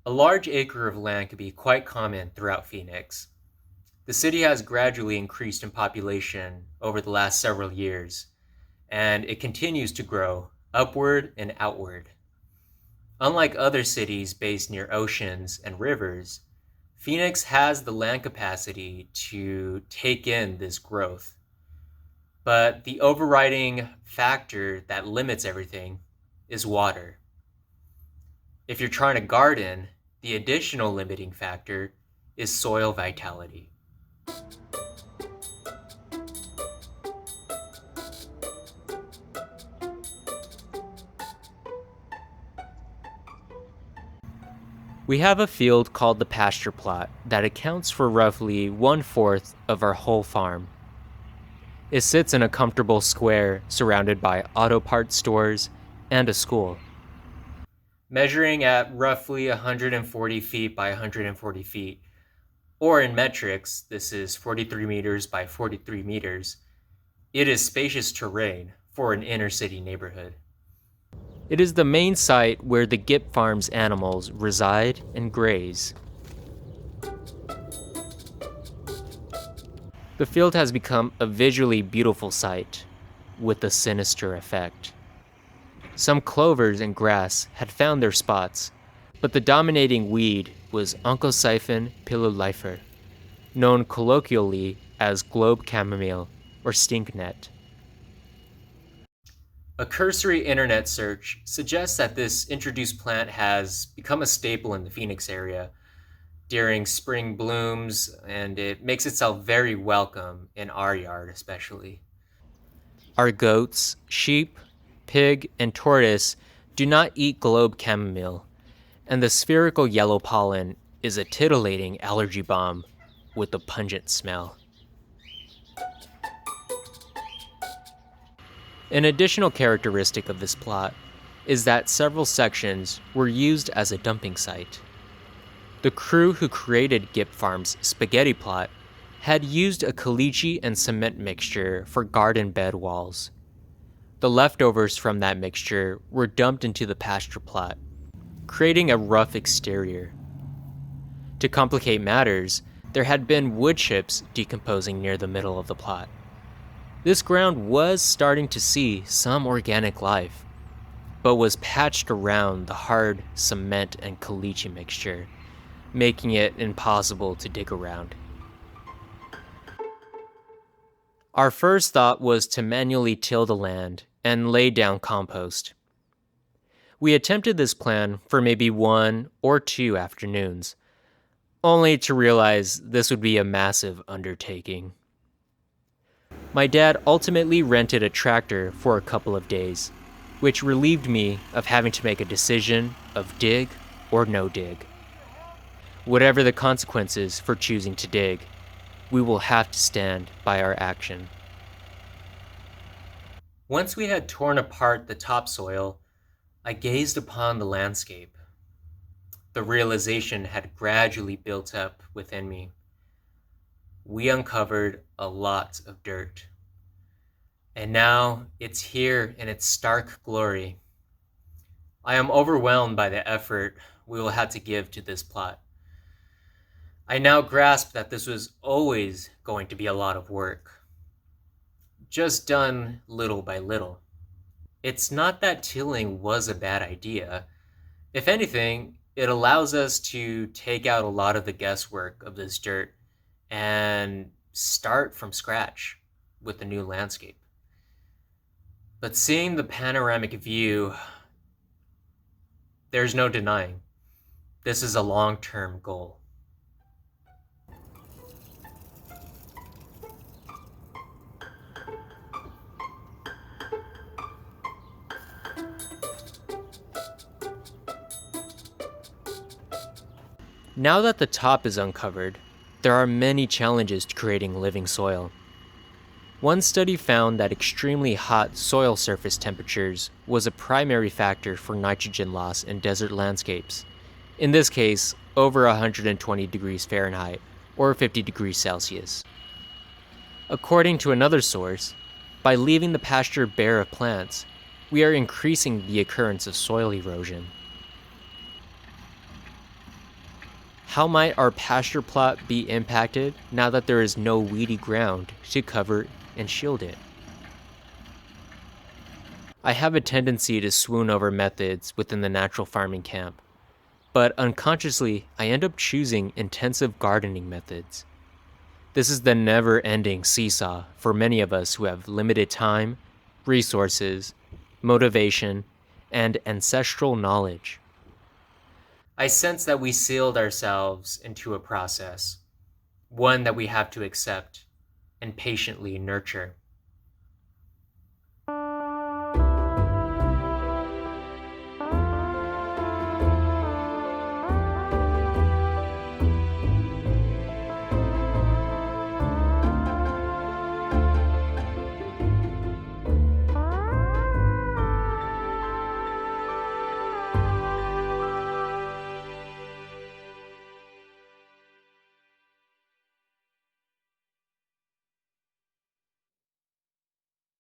A large acre of land can be quite common throughout Phoenix. The city has gradually increased in population over the last several years, and it continues to grow upward and outward. Unlike other cities based near oceans and rivers, Phoenix has the land capacity to take in this growth. But the overriding factor that limits everything is water. If you're trying to garden, the additional limiting factor is soil vitality. We have a field called the Pasture Plot that accounts for roughly 1/4 of our whole farm. It sits in a comfortable square surrounded by auto parts stores and a school. Measuring at roughly 140 feet by 140 feet, or in metrics, this is 43 meters by 43 meters, it is spacious terrain for an inner city neighborhood. It is the main site where the GIP Farm's animals reside and graze. The field has become a visually beautiful sight, with a sinister effect. Some clovers and grass had found their spots, but the dominating weed was Onchocyphon pilulifer, known colloquially as globe chamomile or stinknet. A cursory internet search suggests that this introduced plant has become a staple in the Phoenix area during spring blooms, and it makes itself very welcome in our yard especially. Our goats, sheep, pig, and tortoise do not eat globe chamomile, and the spherical yellow pollen is a titillating allergy bomb with a pungent smell. An additional characteristic of this plot is that several sections were used as a dumping site. The crew who created GIP Farm's spaghetti plot had used a caliche and cement mixture for garden bed walls. The leftovers from that mixture were dumped into the pasture plot, creating a rough exterior. To complicate matters, there had been wood chips decomposing near the middle of the plot. This ground was starting to see some organic life, but was patched around the hard cement and caliche mixture, making it impossible to dig around. Our first thought was to manually till the land and lay down compost. We attempted this plan for maybe 1 or 2 afternoons, only to realize this would be a massive undertaking. My dad ultimately rented a tractor for a couple of days, which relieved me of having to make a decision of dig or no dig. Whatever the consequences for choosing to dig, we will have to stand by our action. Once we had torn apart the topsoil, I gazed upon the landscape. The realization had gradually built up within me. We uncovered a lot of dirt. And now it's here in its stark glory. I am overwhelmed by the effort we will have to give to this plot. I now grasp that this was always going to be a lot of work, just done little by little. It's not that tilling was a bad idea. If anything, it allows us to take out a lot of the guesswork of this dirt and start from scratch with the new landscape. But seeing the panoramic view, there's no denying this is a long-term goal. Now that the top is uncovered, there are many challenges to creating living soil. One study found that extremely hot soil surface temperatures was a primary factor for nitrogen loss in desert landscapes. In this case, over 120 degrees Fahrenheit or 50 degrees Celsius. According to another source, by leaving the pasture bare of plants, we are increasing the occurrence of soil erosion. How might our pasture plot be impacted now that there is no weedy ground to cover and shield it? I have a tendency to swoon over methods within the natural farming camp, but unconsciously I end up choosing intensive gardening methods. This is the never-ending seesaw for many of us who have limited time, resources, motivation, and ancestral knowledge. I sense that we sealed ourselves into a process, one that we have to accept and patiently nurture.